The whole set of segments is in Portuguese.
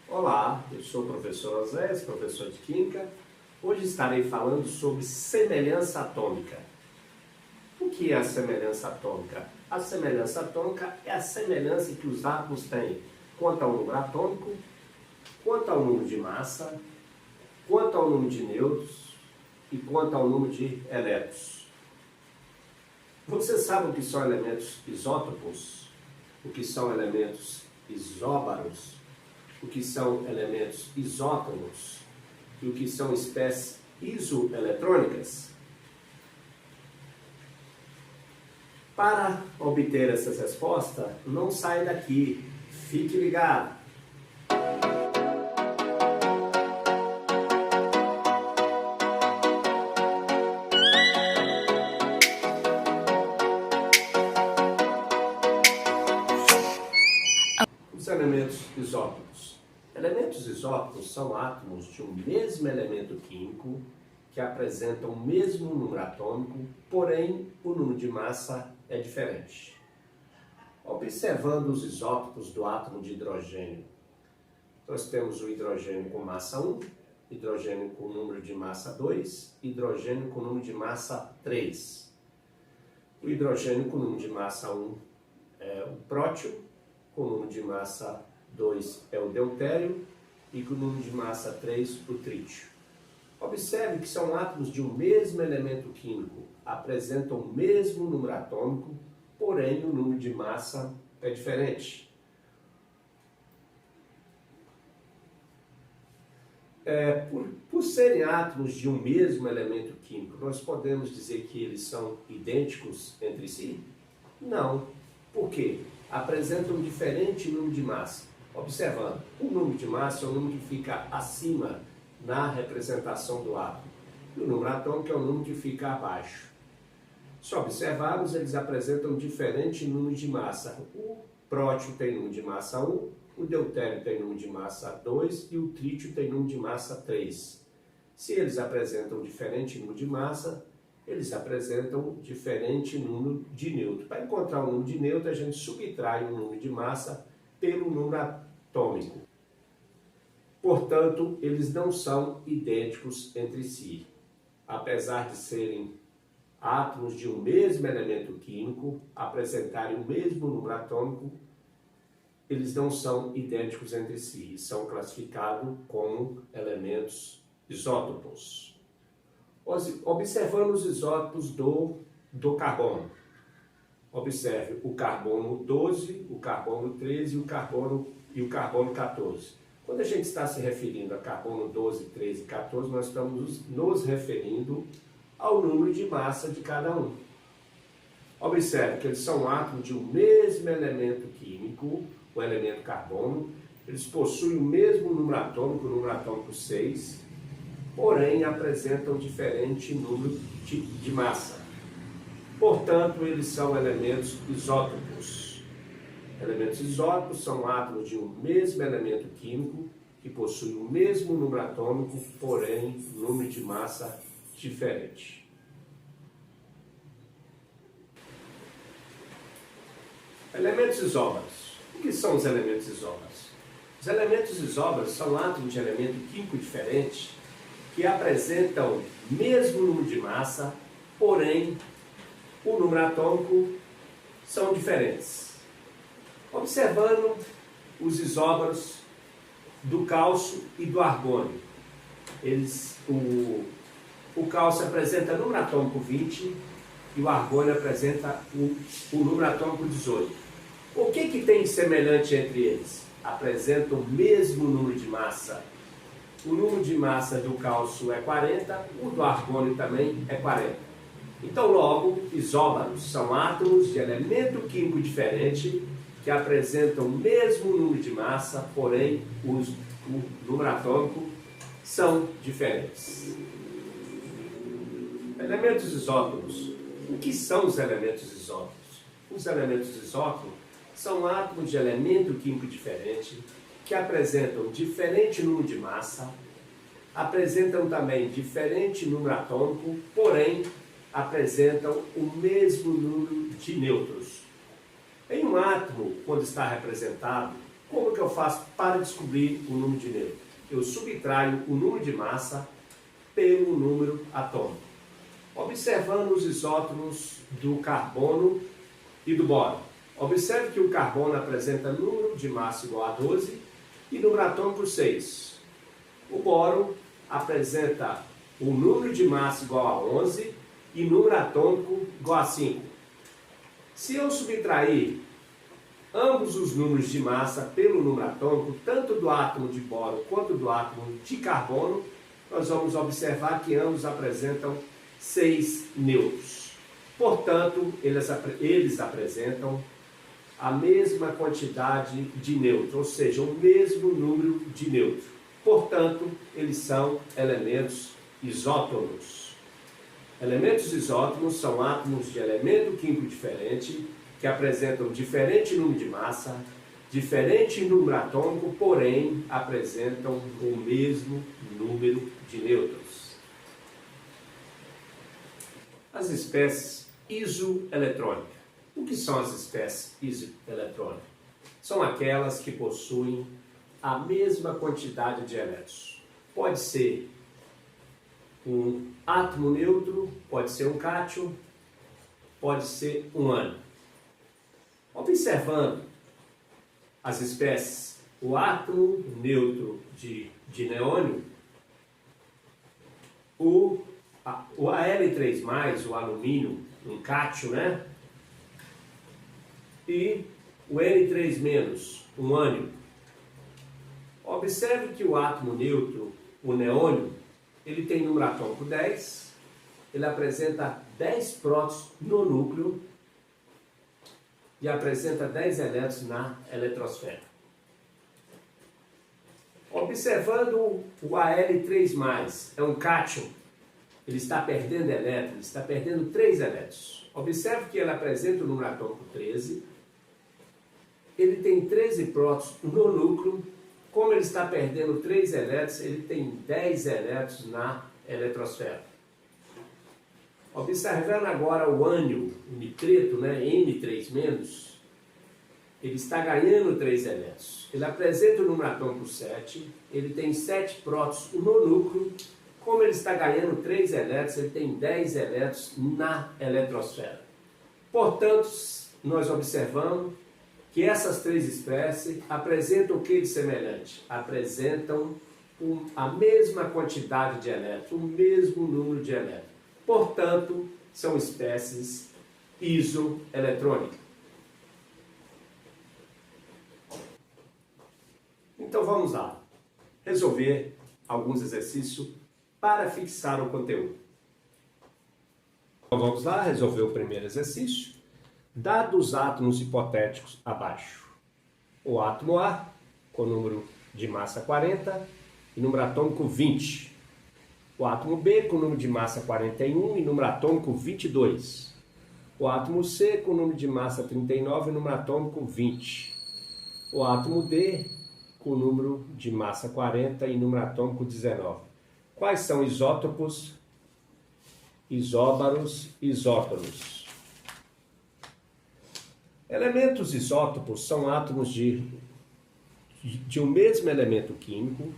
Olá, eu sou o professor Oséias, professor de Química. Hoje estarei falando sobre semelhança atômica. O que é a semelhança atômica? A semelhança atômica é a semelhança que os átomos têm quanto ao número atômico, quanto ao número de massa, quanto ao número de nêutrons e quanto ao número de elétrons. Você sabe o que são elementos isótopos? O que são elementos isóbaros? O que são elementos isótonos? E o que são espécies isoeletrônicas? Para obter essas respostas, não saia daqui, fique ligado. Os elementos isótopos. Elementos isótopos são átomos de um mesmo elemento químico que apresentam o mesmo número atômico, porém o número de massa é diferente. Observando os isótopos do átomo de hidrogênio, nós temos o hidrogênio com massa 1, hidrogênio com número de massa 2, hidrogênio com número de massa 3. O hidrogênio com número de massa 1 é o prótio, com número de massa 2 é o deutério e com número de massa 3 o trítio. Observe que são átomos de um mesmo elemento químico, apresentam o mesmo número atômico, porém o número de massa é diferente. Por serem átomos de um mesmo elemento químico, nós podemos dizer que eles são idênticos entre si? Não. Por quê? Apresentam um diferente número de massa. Observando, o número de massa é o número que fica acima na representação do átomo. E o número atômico é o número que fica abaixo. Se observarmos, eles apresentam diferente número de massa. O prótio tem número de massa 1, o deutério tem número de massa 2 e o trítio tem número de massa 3. Se eles apresentam diferente número de massa, eles apresentam diferente número de nêutrons. Para encontrar o número de nêutrons, a gente subtrai o número de massa pelo número atômico. Portanto, eles não são idênticos entre si. Apesar de serem átomos de um mesmo elemento químico, apresentarem o mesmo número atômico, eles não são idênticos entre si e são classificados como elementos isótopos. Observando os isótopos do carbono. Observe o carbono 12, o carbono 13 e o carbono 14. Quando a gente está se referindo a carbono 12, 13 e 14, nós estamos nos referindo ao número de massa de cada um. Observe que eles são átomos de um mesmo elemento químico, o elemento carbono. Eles possuem o mesmo número atômico, o número atômico 6, porém apresentam diferente número de massa. Portanto, eles são elementos isótopos. Elementos isótopos são átomos de um mesmo elemento químico que possuem o mesmo número atômico, porém número de massa diferente. Elementos isóbaros. O que são os elementos isóbaros? Os elementos isóbaros são átomos de elemento químico diferente que apresentam o mesmo número de massa, porém o número atômico são diferentes. Observando os isóbaros do cálcio e do argônio. O cálcio apresenta número atômico 20 e o argônio apresenta o número atômico 18. O que tem de semelhante entre eles? Apresentam o mesmo número de massa. O número de massa do cálcio é 40, o do argônio também é 40. Então, logo, isóbaros são átomos de elemento químico diferente que apresentam o mesmo número de massa, porém o número atômico são diferentes. Elementos isótopos. O que são os elementos isótopos? Os elementos isótopos são átomos de elemento químico diferente que apresentam diferente número de massa, apresentam também diferente número atômico, porém apresentam o mesmo número de nêutrons. Em um átomo, quando está representado, Como que eu faço para descobrir o número de nêutron? Eu subtraio o número de massa pelo número atômico. Observando os isótopos do carbono e do boro. Observe que o carbono apresenta número de massa igual a 12 e número atômico 6. O boro apresenta o número de massa igual a 11 e número atômico igual a 5. Se eu subtrair ambos os números de massa pelo número atômico, tanto do átomo de boro quanto do átomo de carbono, nós vamos observar que ambos apresentam 6 nêutrons. Portanto, eles apresentam a mesma quantidade de nêutrons, ou seja, o mesmo número de nêutrons. Portanto, eles são elementos isótonos. Elementos isótonos são átomos de elemento químico diferente, que apresentam diferente número de massa, diferente número atômico, porém apresentam o mesmo número de nêutrons. As espécies isoeletrônicas. O que são as espécies isoeletrônicas? São aquelas que possuem a mesma quantidade de elétrons. Pode ser um átomo neutro, pode ser um cátion, pode ser um ânion. Observando as espécies, o átomo neutro de neônio, o Al3+, o alumínio, um cátion, né? E o N3-, um ânion. Observe que o átomo neutro, o neônio, ele tem número atômico 10, ele apresenta 10 prótons no núcleo e apresenta 10 elétrons na eletrosfera. Observando o Al3+, é um cátion, ele está perdendo elétrons, ele está perdendo 3 elétrons. Observe que ele apresenta o número atômico 13, ele tem 13 prótons no núcleo. Como ele está perdendo 3 elétrons, ele tem 10 elétrons na eletrosfera. Observando agora o ânion, o nitreto, né, N3-, ele está ganhando 3 elétrons. Ele apresenta o número atômico 7, ele tem 7 prótons no núcleo. Como ele está ganhando 3 elétrons, ele tem 10 elétrons na eletrosfera. Portanto, nós observamos que essas 3 espécies apresentam o que de semelhante? Apresentam a mesma quantidade de elétrons, o mesmo número de elétrons. Portanto, são espécies isoeletrônicas. Então vamos lá, resolver alguns exercícios para fixar o conteúdo. Então vamos lá, resolver o primeiro exercício. Dados os átomos hipotéticos abaixo. O átomo A, com número de massa 40 e número atômico 20. O átomo B, com número de massa 41 e número atômico 22. O átomo C, com número de massa 39 e número atômico 20. O átomo D, com número de massa 40 e número atômico 19. Quais são isótopos, isóbaros, isótonos? Elementos isótopos são átomos de um mesmo elemento químico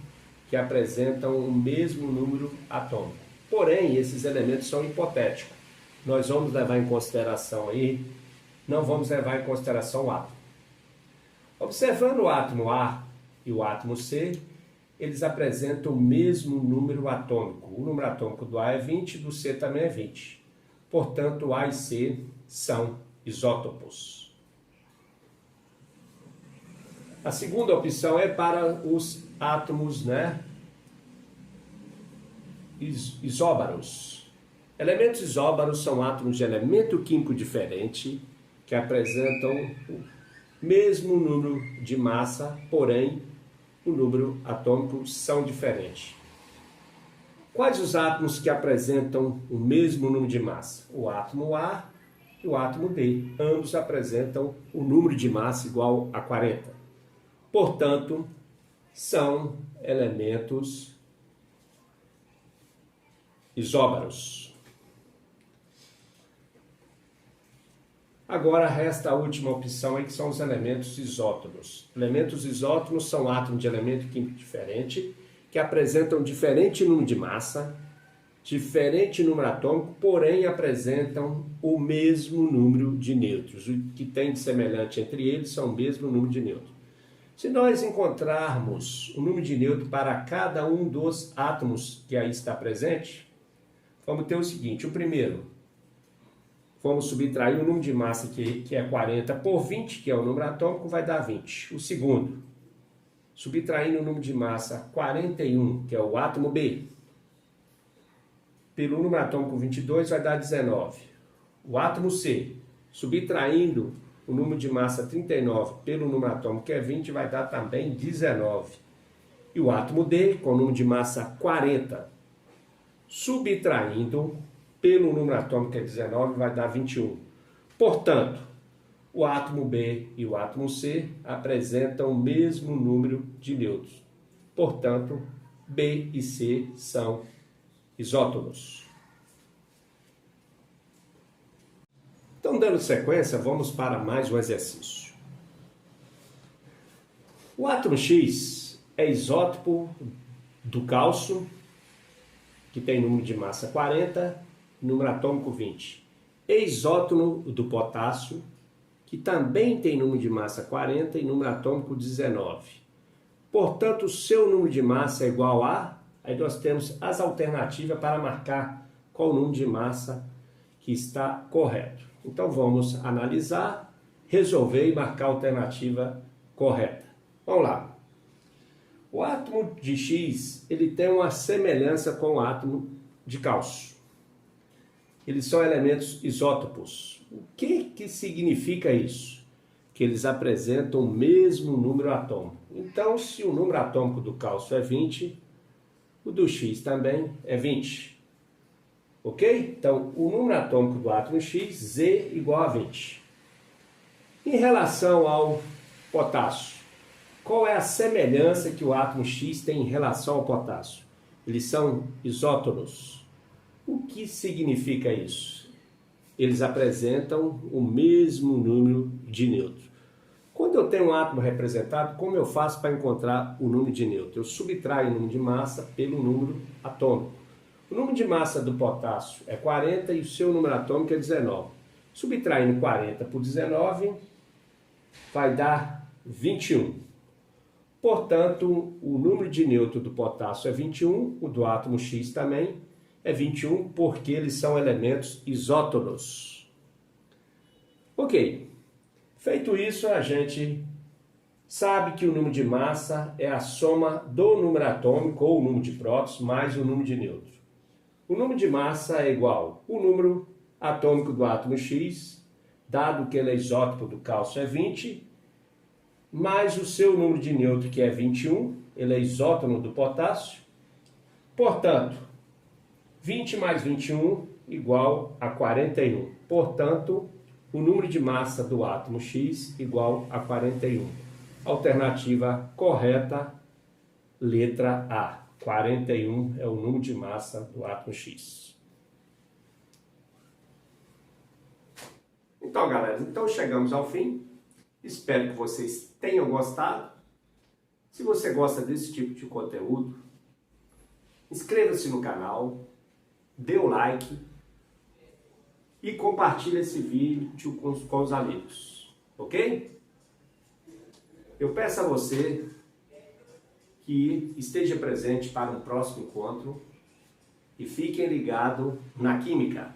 que apresentam o mesmo número atômico. Porém, esses elementos são hipotéticos. Nós vamos levar em consideração aí, não vamos levar em consideração o átomo. Observando o átomo A e o átomo C, eles apresentam o mesmo número atômico. O número atômico do A é 20 e do C também é 20. Portanto, A e C são isótopos. A segunda opção é para os átomos, né, isóbaros. Elementos isóbaros são átomos de elemento químico diferente que apresentam o mesmo número de massa, porém o número atômico são diferentes. Quais os átomos que apresentam o mesmo número de massa? O átomo A e o átomo D. Ambos apresentam o número de massa igual a 40. Portanto, são elementos isóbaros. Agora resta a última opção aí, que são os elementos isótonos. Elementos isótonos são átomos de elemento químico diferente, que apresentam diferente número de massa, diferente número atômico, porém apresentam o mesmo número de nêutrons. O que tem de semelhante entre eles são o mesmo número de nêutrons. Se nós encontrarmos o número de nêutrons para cada um dos átomos que aí está presente, vamos ter o seguinte: o primeiro, vamos subtrair o número de massa que é 40 por 20, que é o número atômico, vai dar 20. O segundo, subtraindo o número de massa 41, que é o átomo B, pelo número atômico 22 vai dar 19. O átomo C, subtraindo o número de massa 39 pelo número atômico que é 20, vai dar também 19. E o átomo D, com o número de massa 40, subtraindo pelo número atômico que é 19, vai dar 21. Portanto, o átomo B e o átomo C apresentam o mesmo número de nêutrons. Portanto, B e C são isótonos. Então, dando sequência, vamos para mais um exercício. O átomo X é isótopo do cálcio, que tem número de massa 40, número atômico 20. É isótono do potássio, que também tem número de massa 40 e número atômico 19. Portanto, o seu número de massa é igual a... Aí nós temos as alternativas para marcar qual o número de massa que está correto. Então vamos analisar, resolver e marcar a alternativa correta. Vamos lá. O átomo de X, ele tem uma semelhança com o átomo de cálcio. Eles são elementos isótopos. O que significa isso? Que eles apresentam o mesmo número atômico. Então, se o número atômico do cálcio é 20, o do X também é 20. Ok? Então, o número atômico do átomo X, Z, igual a 20. Em relação ao potássio, qual é a semelhança que o átomo X tem em relação ao potássio? Eles são isótonos. O que significa isso? Eles apresentam o mesmo número de nêutrons. Quando eu tenho um átomo representado, como eu faço para encontrar o número de nêutrons? Eu subtraio o número de massa pelo número atômico. O número de massa do potássio é 40 e o seu número atômico é 19. Subtraindo 40 por 19, vai dar 21. Portanto, o número de nêutrons do potássio é 21, o do átomo X também é 21, porque eles são elementos isótonos. Ok. Feito isso, a gente sabe que o número de massa é a soma do número atômico, ou o número de prótons, mais o número de nêutrons. O número de massa é igual ao número atômico do átomo X, dado que ele é isótopo do cálcio é 20, mais o seu número de nêutrons, que é 21, ele é isótono do potássio. Portanto, 20 mais 21 igual a 41. Portanto, o número de massa do átomo X igual a 41. Alternativa correta, letra A. 41 é o número de massa do átomo X. Então, galera, chegamos ao fim. Espero que vocês tenham gostado. Se você gosta desse tipo de conteúdo, inscreva-se no canal, dê o like e compartilhe esse vídeo com os amigos, ok? Eu peço a você que esteja presente para um próximo encontro e fiquem ligados na Química.